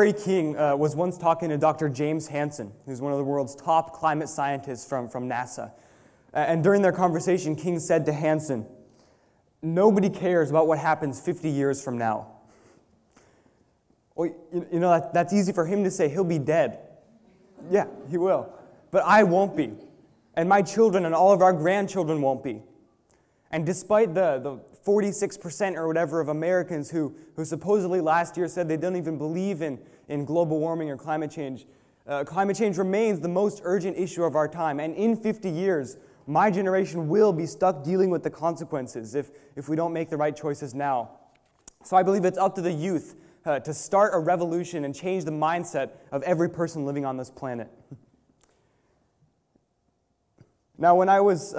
Larry King was once talking to Dr. James Hansen, who's one of the world's top climate scientists from NASA. And during their conversation, King said to Hansen, "Nobody cares about what happens 50 years from now." Well, you know, that's easy for him to say. He'll be dead. Yeah, he will. But I won't be. And my children and all of our grandchildren won't be. And despite the 46% or whatever of Americans who supposedly last year said they don't even believe in global warming or climate change remains the most urgent issue of our time. And in 50 years, my generation will be stuck dealing with the consequences if we don't make the right choices now. So I believe it's up to the youth to start a revolution and change the mindset of every person living on this planet. Now, when I was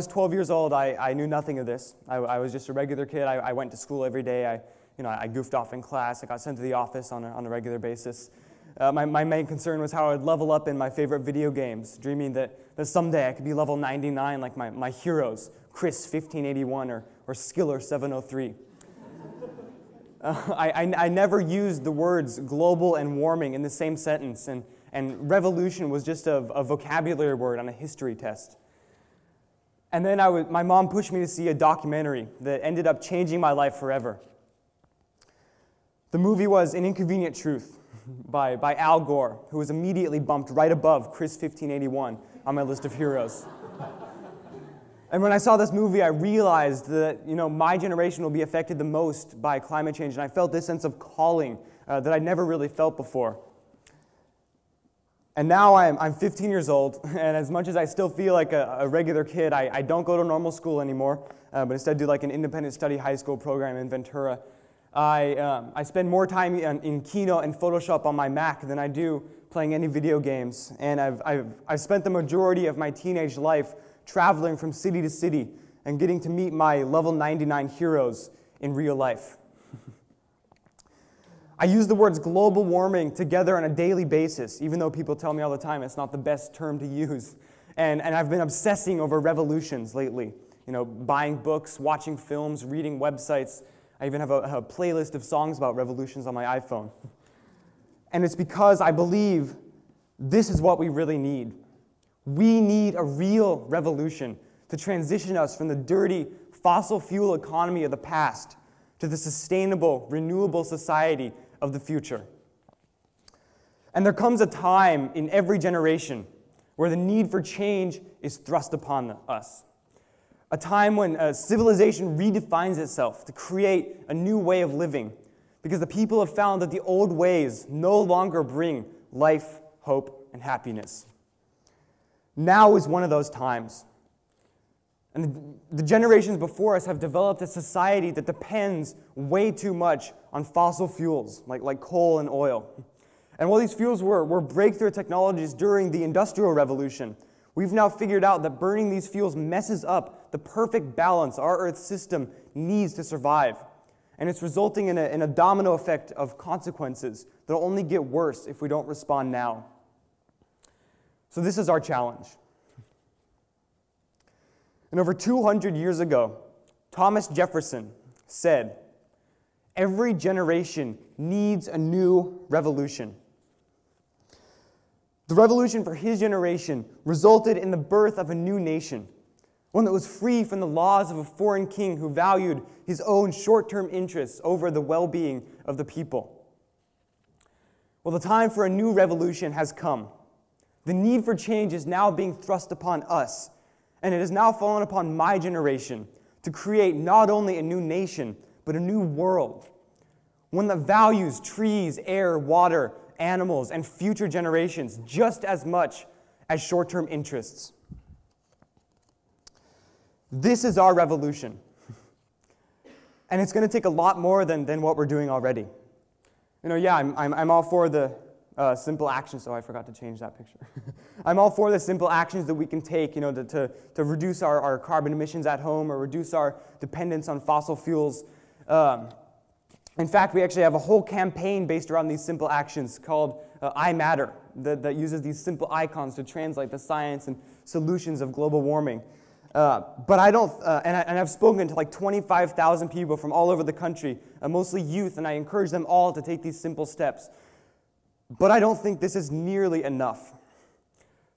12 years old, I knew nothing of this. I was just a regular kid. I went to school every day. I goofed off in class. I got sent to the office on a regular basis. My main concern was how I would level up in my favorite video games, dreaming that someday I could be level 99 like my heroes, Chris 1581 or Skiller 703. I never used the words global and warming in the same sentence, and revolution was just a vocabulary word on a history test. And then my mom pushed me to see a documentary that ended up changing my life forever. The movie was An Inconvenient Truth by Al Gore, who was immediately bumped right above Chris 1581 on my list of heroes. And when I saw this movie, I realized that my generation will be affected the most by climate change, and I felt this sense of calling that I never really felt before. And now I'm 15 years old, and as much as I still feel like a regular kid, I don't go to normal school anymore, but instead do like an independent study high school program in Ventura. I spend more time in Keynote and Photoshop on my Mac than I do playing any video games, and I've spent the majority of my teenage life traveling from city to city and getting to meet my level 99 heroes in real life. I use the words global warming together on a daily basis, even though people tell me all the time it's not the best term to use. And I've been obsessing over revolutions lately. Buying books, watching films, reading websites. I even have a playlist of songs about revolutions on my iPhone. And it's because I believe this is what we really need. We need a real revolution to transition us from the dirty fossil fuel economy of the past to the sustainable, renewable society of the future. And there comes a time in every generation where the need for change is thrust upon us. A time when civilization redefines itself to create a new way of living because the people have found that the old ways no longer bring life, hope, and happiness. Now is one of those times. And the generations before us have developed a society that depends way too much on fossil fuels, like coal and oil. And while these fuels were breakthrough technologies during the Industrial Revolution, we've now figured out that burning these fuels messes up the perfect balance our Earth system needs to survive. And it's resulting in a domino effect of consequences that will only get worse if we don't respond now. So this is our challenge. And over 200 years ago, Thomas Jefferson said, "Every generation needs a new revolution." The revolution for his generation resulted in the birth of a new nation, one that was free from the laws of a foreign king who valued his own short-term interests over the well-being of the people. Well, the time for a new revolution has come. The need for change is now being thrust upon us, and it has now fallen upon my generation to create not only a new nation, but a new world, one that values trees, air, water, animals, and future generations just as much as short-term interests. This is our revolution, and it's going to take a lot more than what we're doing already. I'm all for the simple actions. Oh, I forgot to change that picture. I'm all for the simple actions that we can take, to reduce our carbon emissions at home or reduce our dependence on fossil fuels. In fact, we actually have a whole campaign based around these simple actions called I Matter that uses these simple icons to translate the science and solutions of global warming. But I don't, and I've spoken to like 25,000 people from all over the country, mostly youth, and I encourage them all to take these simple steps. But I don't think this is nearly enough.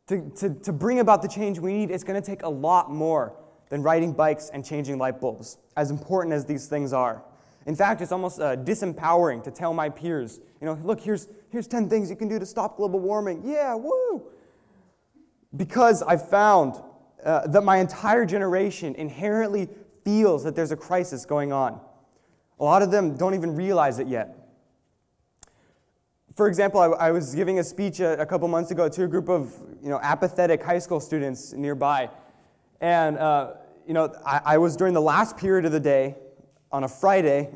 To bring about the change we need, it's going to take a lot more than riding bikes and changing light bulbs, as important as these things are. In fact, it's almost disempowering to tell my peers, look, here's 10 things you can do to stop global warming. Yeah, woo! Because I found that my entire generation inherently feels that there's a crisis going on. A lot of them don't even realize it yet. For example, I was giving a speech a couple months ago to a group of apathetic high school students nearby. And I was during the last period of the day on a Friday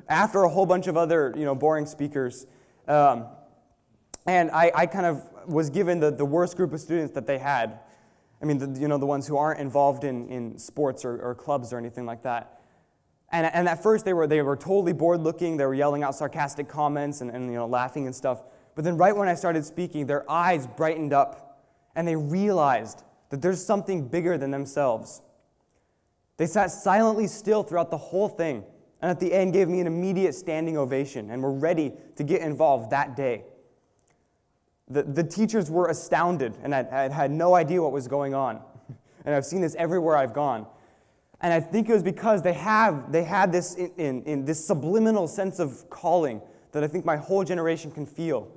after a whole bunch of other boring speakers. And I kind of was given the worst group of students that they had. I mean, the ones who aren't involved in sports or clubs or anything like that. And at first they were totally bored looking. They were yelling out sarcastic comments and laughing and stuff. But then right when I started speaking, their eyes brightened up and they realized that there's something bigger than themselves. They sat silently still throughout the whole thing, and at the end gave me an immediate standing ovation and were ready to get involved that day. The teachers were astounded, and I had no idea what was going on. And I've seen this everywhere I've gone. And I think it was because they had this in this subliminal sense of calling that I think my whole generation can feel.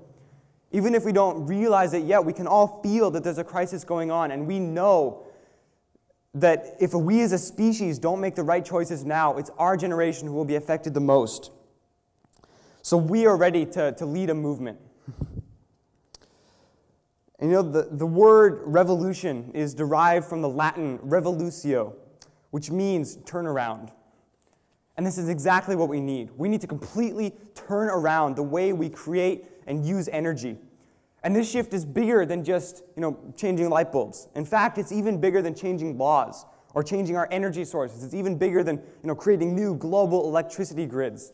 Even if we don't realize it yet, we can all feel that there's a crisis going on, and we know that if we as a species don't make the right choices now, it's our generation who will be affected the most. So we are ready to lead a movement. And the word revolution is derived from the Latin revolutio, which means turn around. And this is exactly what we need. We need to completely turn around the way we create and use energy. And this shift is bigger than just, changing light bulbs. In fact, it's even bigger than changing laws or changing our energy sources. It's even bigger than, creating new global electricity grids.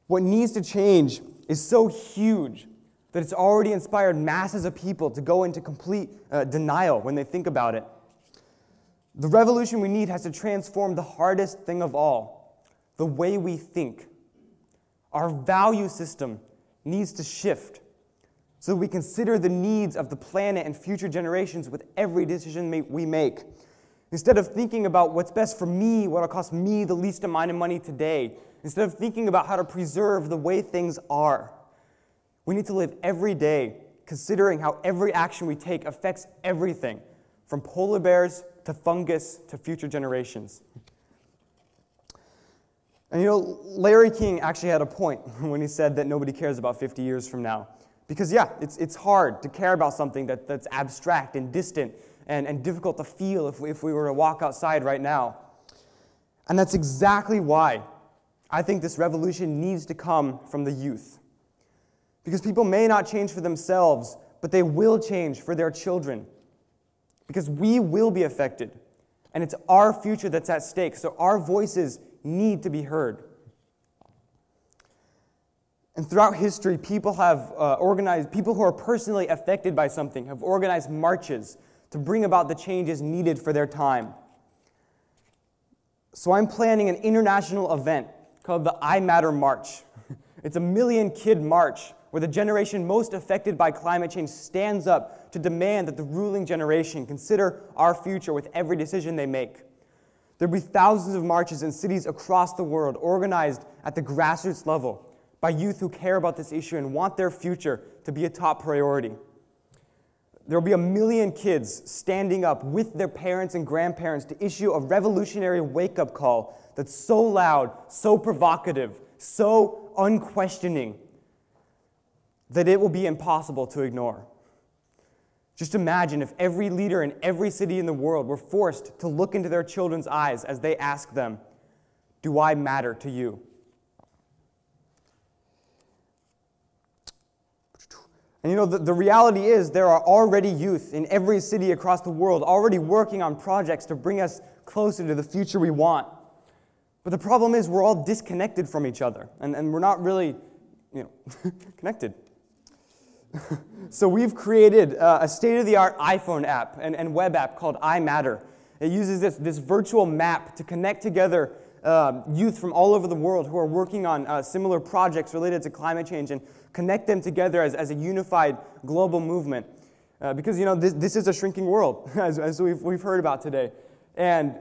What needs to change is so huge that it's already inspired masses of people to go into complete denial when they think about it. The revolution we need has to transform the hardest thing of all, the way we think. Our value system needs to shift so that we consider the needs of the planet and future generations with every decision we make. Instead of thinking about what's best for me, what will cost me the least amount of money today, instead of thinking about how to preserve the way things are, we need to live every day considering how every action we take affects everything, from polar bears to fungus to future generations. And Larry King actually had a point when he said that nobody cares about 50 years from now. Because it's hard to care about something that's abstract and distant and difficult to feel if we were to walk outside right now. And that's exactly why I think this revolution needs to come from the youth. Because people may not change for themselves, but they will change for their children. Because we will be affected, and it's our future that's at stake, so our voices need to be heard. And throughout history, people have people who are personally affected by something have organized marches to bring about the changes needed for their time. So I'm planning an international event called the I Matter March. It's a 1 million kid march where the generation most affected by climate change stands up to demand that the ruling generation consider our future with every decision they make. There will be thousands of marches in cities across the world organized at the grassroots level by youth who care about this issue and want their future to be a top priority. There will be 1 million kids standing up with their parents and grandparents to issue a revolutionary wake-up call that's so loud, so provocative, so unquestioning that it will be impossible to ignore. Just imagine if every leader in every city in the world were forced to look into their children's eyes as they ask them, "Do I matter to you?" And the reality is there are already youth in every city across the world already working on projects to bring us closer to the future we want. But the problem is we're all disconnected from each other, and we're not really connected. So we've created a state-of-the-art iPhone app and web app called I Matter. It uses this virtual map to connect together youth from all over the world who are working on similar projects related to climate change and connect them together as a unified global movement. Because, this is a shrinking world, as we've heard about today. And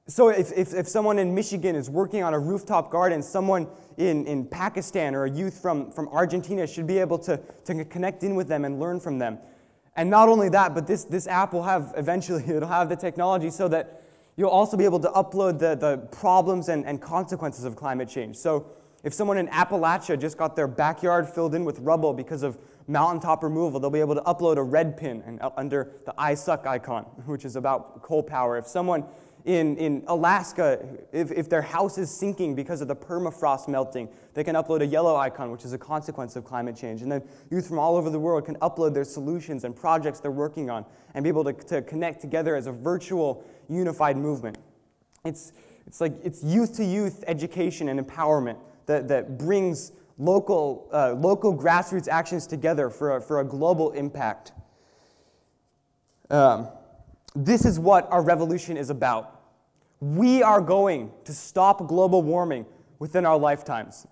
so if someone in Michigan is working on a rooftop garden, someone in Pakistan or a youth from Argentina should be able to connect in with them and learn from them. And not only that, but this app will have, eventually, it'll have the technology so that you'll also be able to upload the problems and consequences of climate change. So if someone in Appalachia just got their backyard filled in with rubble because of mountaintop removal, they'll be able to upload a red pin and under the I suck icon, which is about coal power. If someone in Alaska, if their house is sinking because of the permafrost melting, they can upload a yellow icon, which is a consequence of climate change. And then youth from all over the world can upload their solutions and projects they're working on and be able to connect together as a virtual, unified movement. It's youth-to-youth education and empowerment that brings local grassroots actions together for a global impact. This is what our revolution is about. We are going to stop global warming within our lifetimes.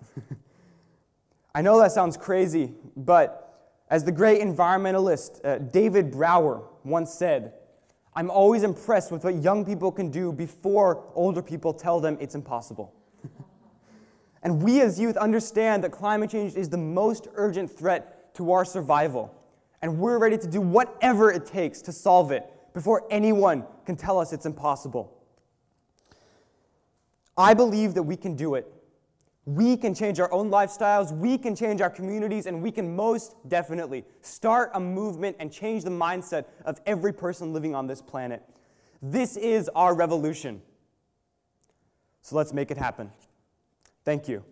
I know that sounds crazy, but as the great environmentalist David Brower once said, "I'm always impressed with what young people can do before older people tell them it's impossible." And we as youth understand that climate change is the most urgent threat to our survival. And we're ready to do whatever it takes to solve it before anyone can tell us it's impossible. I believe that we can do it. We can change our own lifestyles, we can change our communities, and we can most definitely start a movement and change the mindset of every person living on this planet. This is our revolution. So let's make it happen. Thank you.